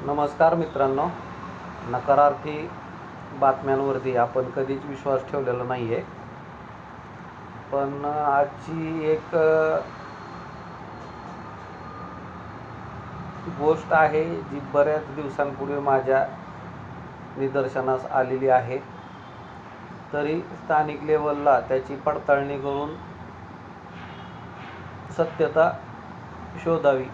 नमस्कार मित्रांनो, नकारार्थी बातम्यांवरती आपण कधीच विश्वास ठेवलेला नाही आहे. पण आजची एक गोष्ट आहे जी बऱ्याच दिवसांपूर्वी माझ्या निदर्शनास आलेली आहे. तरी स्थानिक लेवलला त्याची पडताळणी करून सत्यता शोधावी.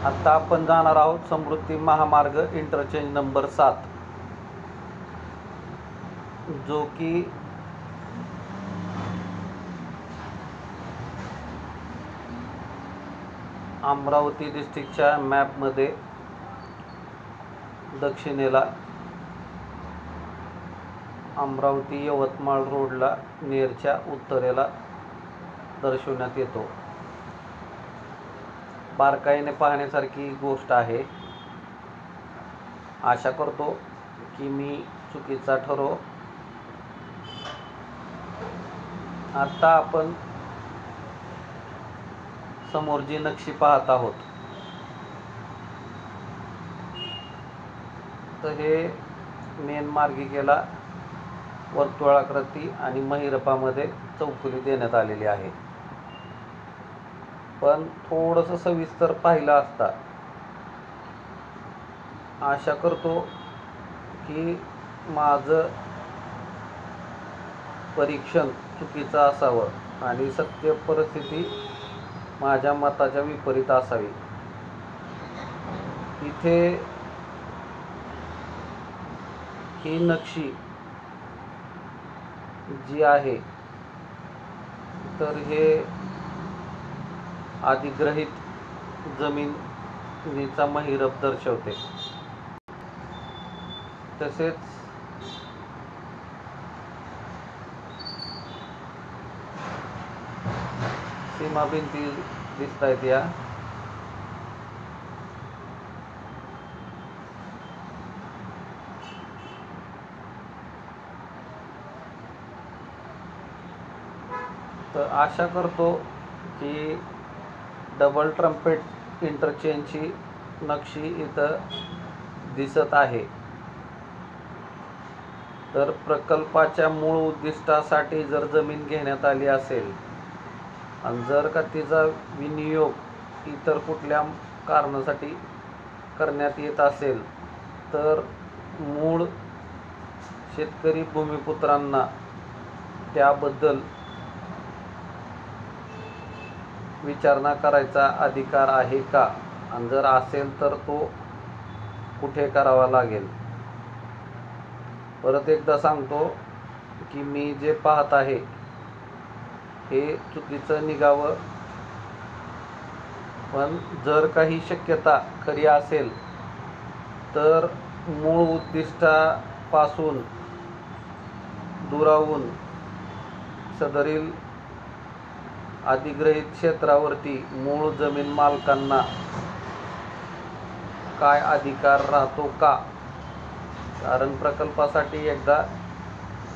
आता आपण जाणार आहोत समृद्धी महामार्ग इंटरचेंज नंबर 7, जो की अमरावती डिस्ट्रिक्टच्या मॅपमध्ये दक्षिणेला अमरावती यवतमाळ रोडला नेरच्या उत्तरेला दर्शवण्यात येतो. बारकाईने पाहण्यासारखी गोष्ट आहे. आशा करतो की मी चुकीचा ठरो. आता आपण समोर जी नक्षी पाहत आहोत तर हे मेन मार्गिकेला वर्तुळाकृती आणि महिरपामध्ये चौफुली देण्यात आलेली आहे. पण थोडंसं सविस्तर पाहिलं असता आशा करतो की माझं परीक्षण चुकीचं असावं आणि सत्य परिस्थिती माझ्या मताच्या विपरीत असावी. इथे ही नक्षी जी आहे तर हे अधिग्रहित जमिनीचा महिरप दर्शवते. तसेच सीमा भिंती दिसत आहेत. या तर आशा करतो की डबल ट्रम्पेट इंटरचेंजची नक्षी इथं दिसत आहे. तर प्रकल्पाच्या मूळ उद्दिष्टासाठी जर जमीन घेण्यात आली असेल आणि जर का तिचा विनियोग इतर कुठल्या कारणासाठी करण्यात येत असेल तर मूळ शेतकरी भूमिपुत्रांना त्याबद्दल विचारणा करायचा अधिकार आहे का, आणि जर असेल तर तो कुठे करावा लागेल. परत एकदा सांगतो की मी जे पाहत आहे हे चुकीचं निघावं. पण जर काही शक्यता खरी असेल तर मूळ उद्दिष्टापासून दुरावून सदरील अधिग्रहित क्षेत्रावरती मूळ जमीन मालकांना काय अधिकार राहतो का? कारण प्रकल्पासाठी एकदा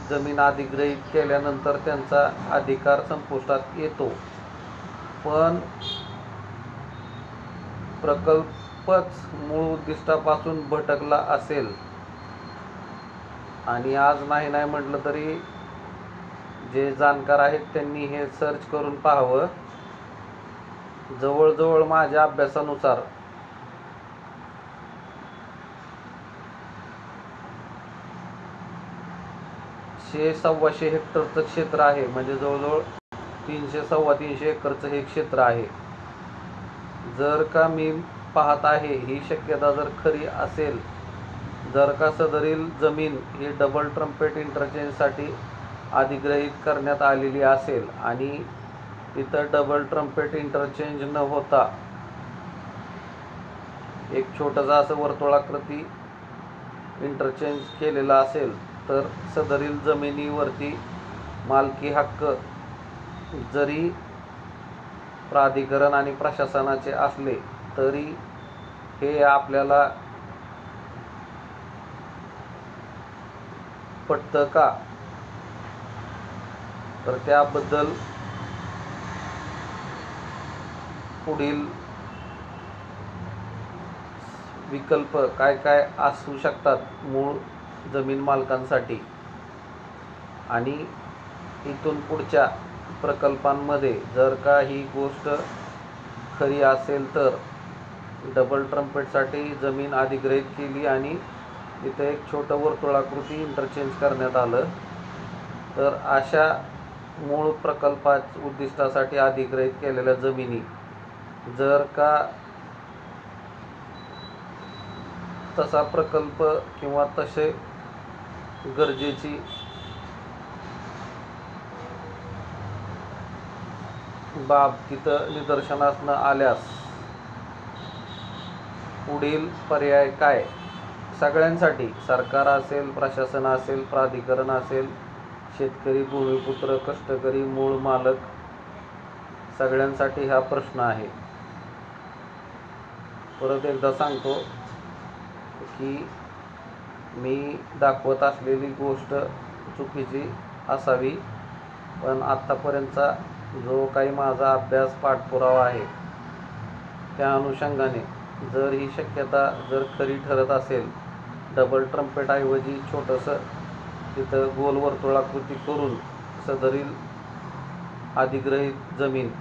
जमीन अधिग्रहित केल्यानंतर त्यांचा अधिकार संपुष्टात येतो. पण प्रकल्पच मूळ उद्दिष्टापासून भटकला असेल आणि आज नाही म्हटलं तरी जे जाणकार आहेत त्यांनी हे सर्च करून पाहावं. जवळजवळ माझ्या अभ्यासानुसार 100-125 हेक्टरचं क्षेत्र आहे. म्हणजे जवळजवळ 300-325 एकरचं हे क्षेत्र आहे. जर का मी पाहत आहे ही शक्यता जर खरी असेल, जर का सदरील जमीन ही डबल ट्रम्पेट इंटरचेंजसाठी अधिग्रहित करण्यात आलेली असेल आणि तिथं डबल ट्रम्पेट इंटरचेंज न होता एक छोटंसं असं वर्तुळाकृती इंटरचेंज केलेला असेल तर सदरील जमिनीवरती मालकी हक्क जरी प्राधिकरण आणि प्रशासनाचे असले तरी हे आपल्याला पटतं का? तर त्याबद्दल पुढील विकल्प काय काय असू शकतात मूळ जमीन मालकांसाठी, आणि इथून पुढच्या प्रकल्पांमध्ये जर का ही गोष्ट खरी असेल तर डबल ट्रम्पेटसाठी जमीन अधिग्रहित केली आणि इथे एक छोटं वर्तुळाकृती इंटरचेंज करण्यात आलं, तर अशा मूळ प्रकल्पाच्या उद्दिष्टासाठी अधिग्रहित केलेल्या जमिनी जर का तसा प्रकल्प किंवा तसे गरजेची बाब तिथं निदर्शनास न आल्यास पुढील पर्याय काय? सगळ्यांसाठी, सरकार असेल, प्रशासन असेल, प्राधिकरण असेल, शेतकरी, भूमिपुत्र, कष्टकरी, मूळ मालक, सगळ्यांसाठी हा प्रश्न आहे. परत एकदा सांगतो की मी दाखवत असलेली गोष्ट चुकीची असावी, पण आत्तापर्यंतचा जो काही माझा अभ्यास पाठपुरावा आहे त्या अनुषंगाने जर ही शक्यता जर खरी ठरत असेल, डबल ट्रम्पेटऐवजी छोटंसं तिथं गोल वर्तुळाकृती करून सदरील अधिग्रहित जमीन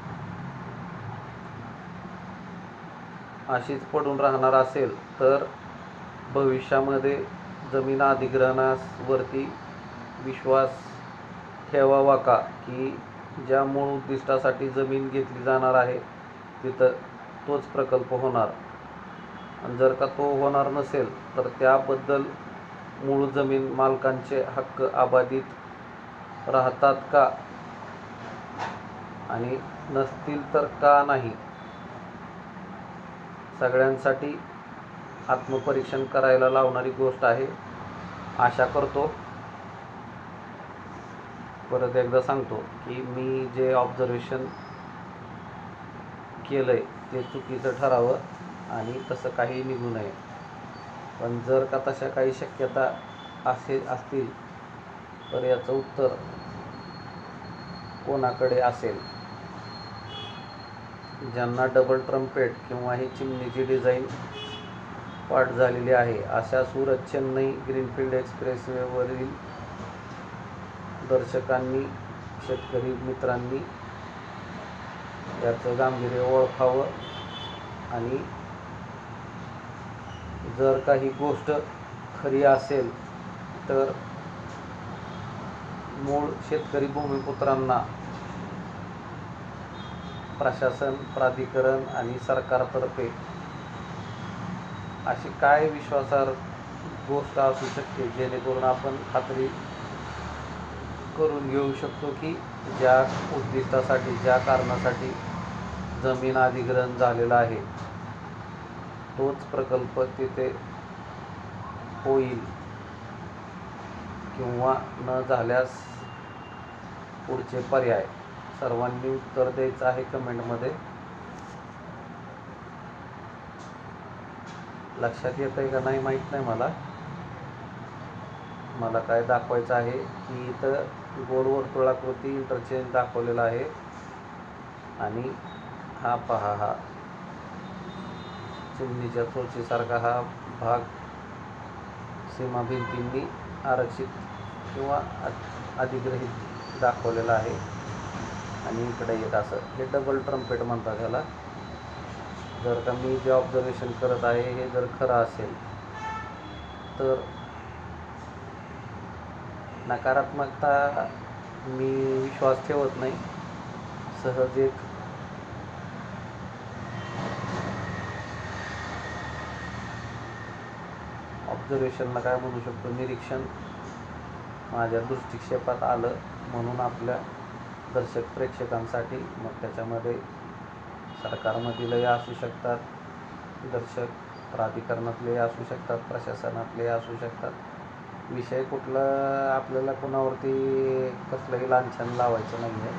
अशीच पडून राहणार असेल, तर भविष्यामध्ये जमीन अधिग्रहणावरती विश्वास ठेवावा का, की ज्या मूळ उद्दिष्टासाठी जमीन घेतली जाणार आहे तिथं तोच प्रकल्प होणार, आणि जर का तो होणार नसेल तर त्याबद्दल मूळ जमीन मालकांचे हक्क अबाधित राहतात का, आणि नसतील तर का नाही. सगळ्यांसाठी आत्मपरीक्षण करायला लावणारी गोष्ट आहे. आशा करतो, परत एकदा सांगतो की मी जे ऑब्झर्वेशन केलं आहे ते चुकीचं ठरावं आणि तसं काही निघू नये. पण जर का तशा काही शक्यता असतील तर याचं उत्तर कोणाकडे असेल? ज्यांना डबल ट्रम्पेट किंवा ही चिमणीची डिझाईन पाठ झालेली आहे अशा सुरत चेन्नई ग्रीनफील्ड एक्सप्रेसवेवरील दर्शकांनी, शेतकरी मित्रांनी याचं गांभीर्य ओळखावं, आणि जर काही गोष्ट खरी असेल तर मूळ शेतकरी भूमिपुत्रांना प्रशासन, प्राधिकरण आणि सरकारतर्फे अशी काय विश्वासार्ह गोष्ट असू शकते जेणेकरून आपण खात्री करून घेऊ शकतो की ज्या उद्दिष्टासाठी, ज्या कारणासाठी जमीन अधिग्रहण झालेलं आहे तोच प्रकल्प तिथे होईल, किंवा न झाल्यास पुढचे पर्याय. सर्वांनी उत्तर द्यायचं आहे कमेंटमध्ये. लक्षात येत आहे का नाही माहीत नाही मला काय दाखवायचं आहे की इथं गोल वर्तुळाकृती इंटरचेंज दाखवलेला आहे, आणि हा पहा, हा चिमणीच्या चोचीसारखा हा भाग सीमा भिंतींनी आरक्षित किंवा अधिग्रहित दाखवलेला आहे, आणि इकडे येत असं हे डबल ट्रम्पेट म्हणतात ह्याला. जर का मी जे ऑब्झर्वेशन करत आहे हे जर खरं असेल तर नकारात्मकता मी विश्वास ठेवत नाही. सहज एक ऑब्झर्वेशनला काय म्हणू शकतो, निरीक्षण माझ्या दृष्टिक्षेपात आलं म्हणून आपल्या दर्शक प्रेक्षकांसाठी. मग त्याच्यामध्ये सरकारमधीलही असू शकतात दर्शक, प्राधिकरणातले असू शकतात, प्रशासनातले असू शकतात. विषय कुठला आपल्याला कोणावरती कसलंही लांछन लावायचं नाही आहे.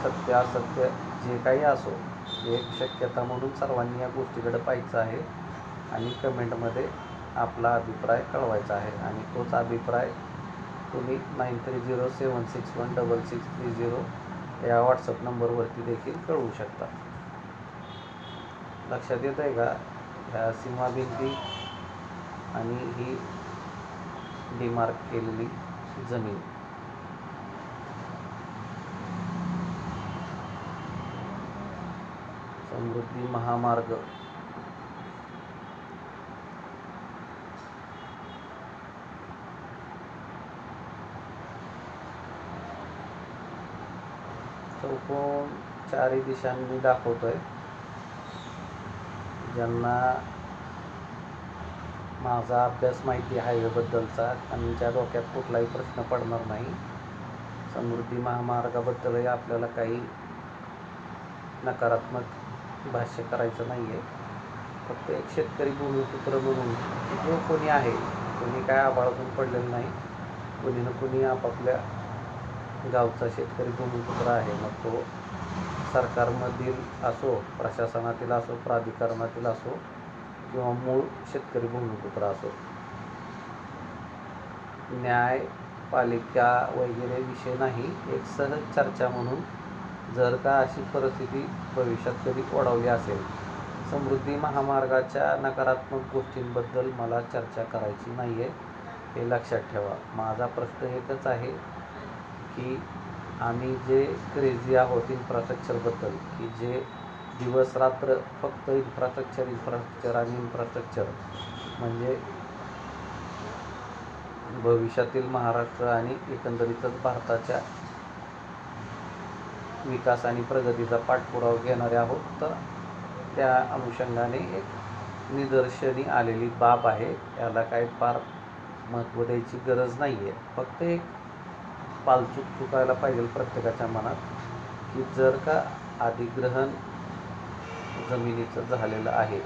सत्य असत्य जे काही असो, एक शक्यता म्हणून सर्वांनी या गोष्टीकडे पाहायचं आहे आणि कमेंटमध्ये आपला अभिप्राय कळवायचा आहे, आणि तोच अभिप्राय तुम्ही 9307616630 या व्हॉट्सअप नंबरवरती देखील कळवू शकता. लक्षात येत आहे का? ह्या सीमा भिंती आणि ही डिमार्क केलेली जमीन. समृद्धी महामार्ग चौकोन चारही दिशांनी दाखवतोय. ज्यांना माझा अभ्यास माहिती हायवेबद्दलचा आणि ज्या डोक्यात कुठलाही प्रश्न पडणार नाही, समृद्धी महामार्गाबद्दलही आपल्याला काही नकारात्मक भाष्य करायचं नाही आहे. फक्त एक शेतकरी भूमिपुत्र म्हणून जो कोणी आहे, कोणी काय आभाळातून पडलेलं नाही, कोणी ना कोणी आपापल्या गावचा शेतकरी भूमिपुत्र आहे. मग तो सरकारमधील असो, प्रशासनातील असो, प्राधिकरणातील असो किंवा मूळ शेतकरी भूमिपुत्र असो. न्यायपालिका वगैरे विषय नाही, एक सहज चर्चा म्हणून जर का अशी परिस्थिती भविष्यात कधी ओढवली असेल, समृद्धी महामार्गाच्या नकारात्मक गोष्टींबद्दल मला चर्चा करायची नाही आहे, हे लक्षात ठेवा. माझा प्रश्न एकच आहे की आम्ही जे क्रेझी आहोत इन्फ्रास्ट्रक्चरबद्दल, की जे दिवस रात्र फक्त इन्फ्रास्ट्रक्चर आणि इन्फ्रास्ट्रक्चर म्हणजे भविष्यातील महाराष्ट्र आणि एकंदरीतच भारताच्या विकास आणि प्रगतीचा पाठपुरावा घेणारे आहोत. तर त्या अनुषंगाने एक निदर्शनी आलेली बाब आहे. याला काही फार महत्त्व द्यायची गरज नाही आहे. फक्त एक पालचूक चुकायला पाहिजे प्रत्येकाच्या मनात, की जर का अधिग्रहण जमिनीचं झालेलं आहे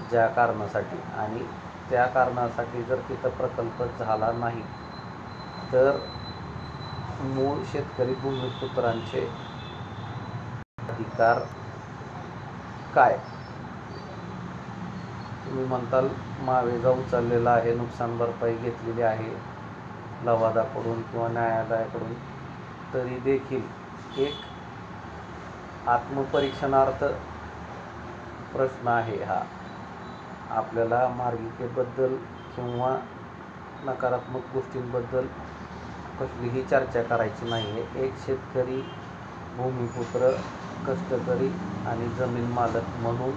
ज्या कारणासाठी, आणि त्या कारणासाठी जर तिथं प्रकल्प झाला नाही, तर मूळ शेतकरी भूमिपुत्रांचे अधिकार काय? तुम्ही म्हणताल मावेजा उचललेला आहे, नुकसान भरपाई घेतलेली आहे लवादाकडून किंवा न्यायालयाकडून, तरी देखील एक आत्मपरीक्षणार्थ प्रश्न आहे हा. आपल्याला मार्गिकेबद्दल किंवा नकारात्मक गोष्टींबद्दल कसलीही चर्चा करायची नाही आहे. एक शेतकरी भूमिपुत्र, कष्टकरी आणि जमीन मालक म्हणून